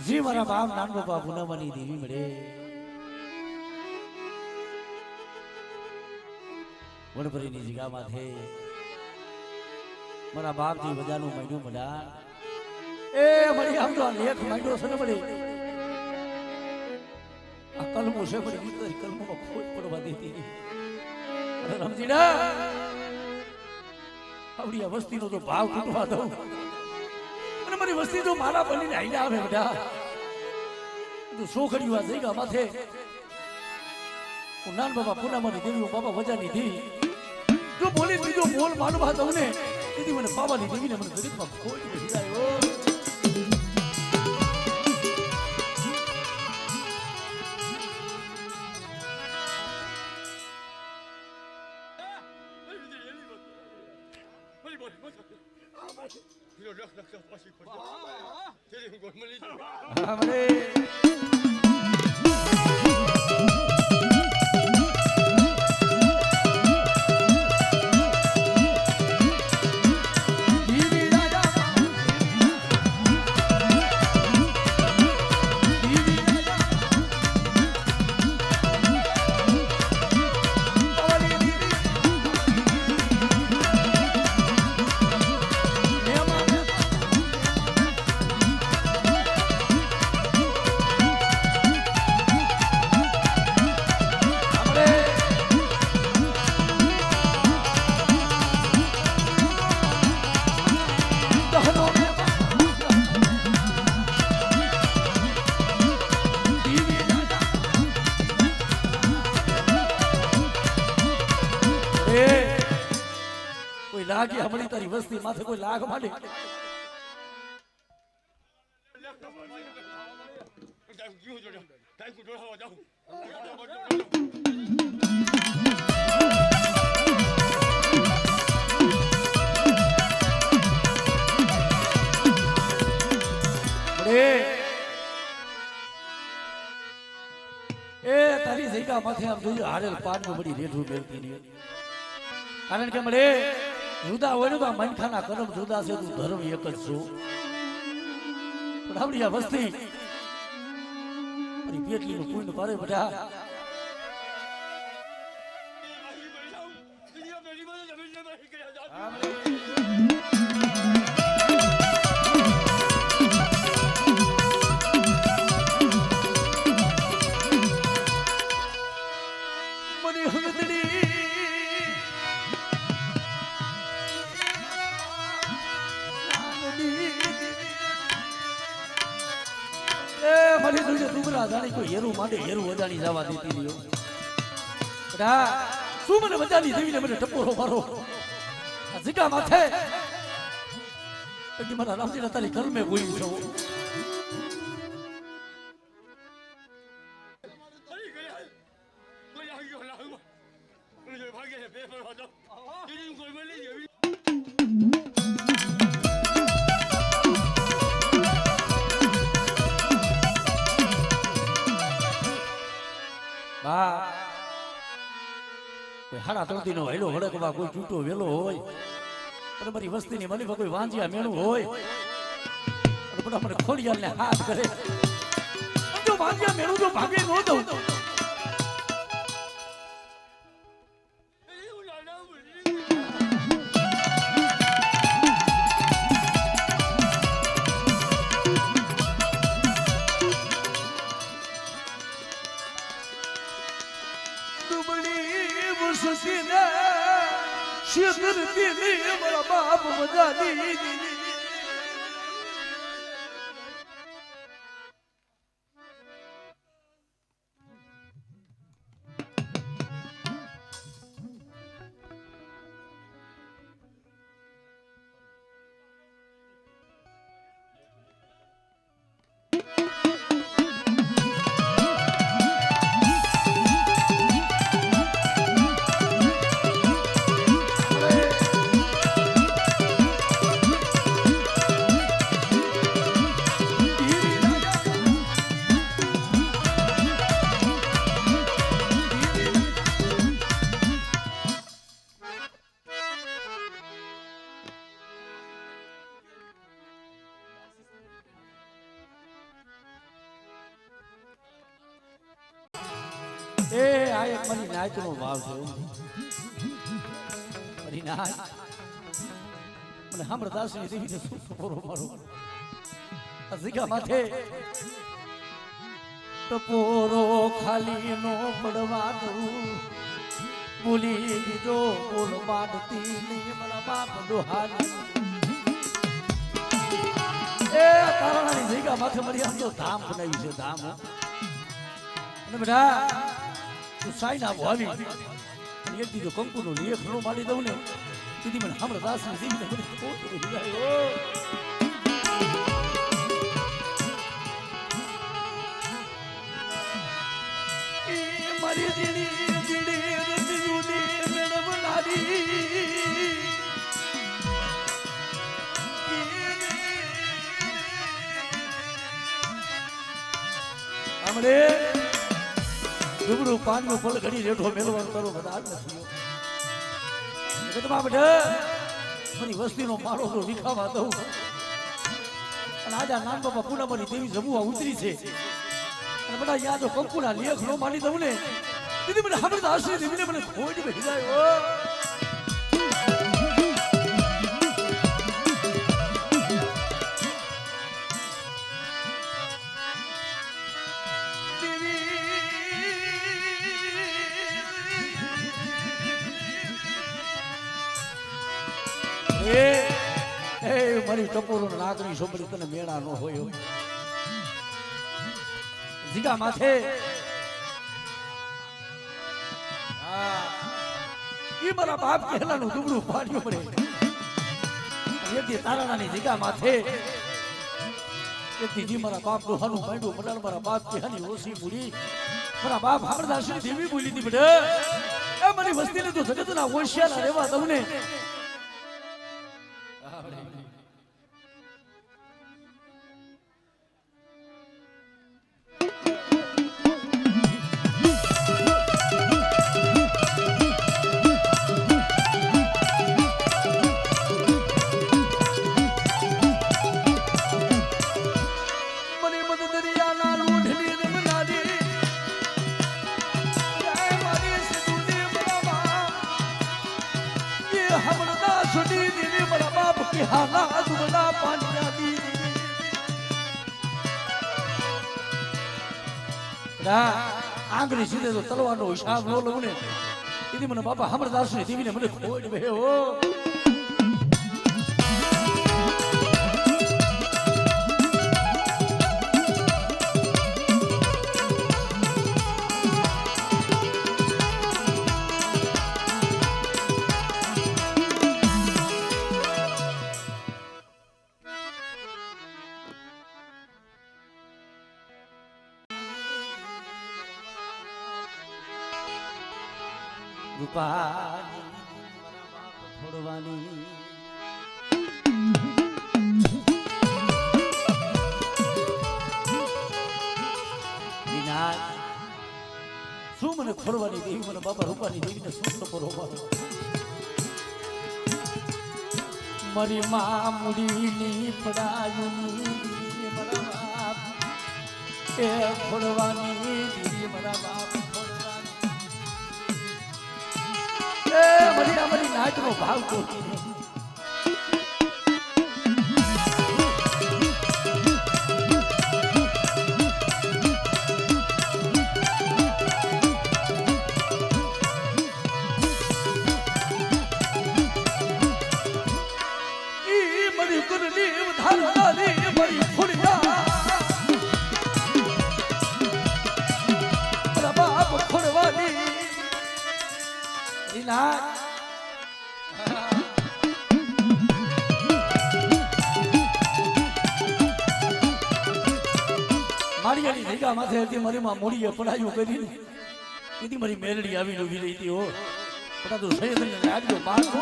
જી મારા બાપ નાન બાપા પૂનમની દેવી મળે વડભરીની જગ્યામાં થે મારા બાપજી બધાનું મહિનું બધા એ મળી આમ તો લેખ માંડ્યો છે ને મળી આ કલમો છે મળી ઉતરી કલમોમાં ખોટ પડવા દેતી રમજીડા આવડી આ વસ્તીનો તો ભાવ તૂટવા દઉં અને મારી વસ્તી તો મારા બનીને આઈને આવે બધા તો સોખડીઓ આ જઈગા માથે હું નાન બાબા પૂનામાની દેવી હું બાબા વજાની દેવી જો બોલી બીજો બોલ માનવા દઉં ને તેથી મને બાબાની દેવીને મને દરેકમાં ખોટ બેસી જાય લાગે હમણી તારી વસ્તી માથે કોઈ લાગ માંડે એ તારી જગ્યા માથે આમ જોયું હારેલ પાન નું બધી રેઠું મેળતી નહીં કારણ કે મળે જુદા હોય ને તો મનખાના કરમ જુદા છે તું ધર્મ એક જ છો પણ આપણી આ વસ્તી પેટલી નું પુણ્ય પારે બધા કોઈ હેરું માંડે હેરું વજાણી જવા દેતી રહ્યો બેટા શું મને વજાની દેવીને મને ટપોરો મારો આ જીગા માથે એટલે મારા રામજીના તારી કર્મે ગોયું છો કોઈ હાડા તળતી નો હેલો હડકવા કોઈ તૂટો વેલો હોય અને મારી વસ્તીની મનીમાં કોઈ વાંજિયા મેણું હોય અને બધા મને ખોડિયાલને હાથ કરે જો વાંજિયા મેણું જો ભાગે ન દઉં મારા બાપ મજાની એ આ એક મારી નાચનો ભાવ છે મારી નાચ મને સાંભળદાસની દેવીને શું સપોરો મારો અઝીકા માથે ટપોરો ખાલી નો પડવા દઉં બોલી દીધો બોલ બાંધતી નહીં મારા બાપ ડોહાની એ તારાની જગ્યા માથે મરી આમ તો ધામ બનાવ્યું છે ધામ અને બેટા તું સાઈ ના આવી એક દીધો કંકુનો લેખ નો મારી દઉં ને દીદી મને સાંભળદાસની દેવીને મને ખોટ વહી જાય મારી દીડી દીડી રજુની મેડમ લાડી અમરે ડુબડું પાણીનું ફળ ઘડી રેઠો મેળવાનું કરો બધા જ નથી જગતમાં બેઠા મારી વસ્તીનો માળો તો વિખાવા દઉં અને આજે નાન બાપા પૂનામાની દેવી જમુઆ ઉતરી છે અને બધા યાદો કંકુના લેખ નો માની દઉં ને દીદી મને સાંભળતા હશે દેવીને મને ખોટ બેસી જાય મારી ટપોરો નાગની છોકરી તને મેળા નો હોય જીગા માથે ઈ મારા બાપ કેલાનું દુબળું પાડ્યું પડે એથી તારાની જીગા માથે એથી જી મારા બાપ નું હાનું માંડ્યું પડાર મારા બાપ કેહાની ઓછી પૂરી મારા બાપ સાંભળદાસની દેવી બોલી હતી બેટા એ મારી વસ્તીને તો જગતના હોશિયાર રહેવા દઉં ને આંગળી સીધે તો તલવાનો હિસાબ નો લઉં ને એથી મને બાપા સાંભળદાસની દેવીને મને ખોટ બે રૂપાની છોડવાની શું મને ખોડવાની દેવી મને બાપા રૂપાની દેવીને શું સપોરો મારી માં મુડીની પડાયુની મારા બાપ એ ખોડવાની દેવી મારા બાપ મારી નાચનો ભાવ તો મારી કુરની ધારવાની મારી ફોડિયા મારા બાપ ખોડવાની મારી જગ્યા માથે હતી મારી માં મોડીએ પડાયું કરીને એથી મારી મેલડી આવીને ઉભી રહી હતી હો પણ તો સૈયદ ને લાગ્યો બાર નો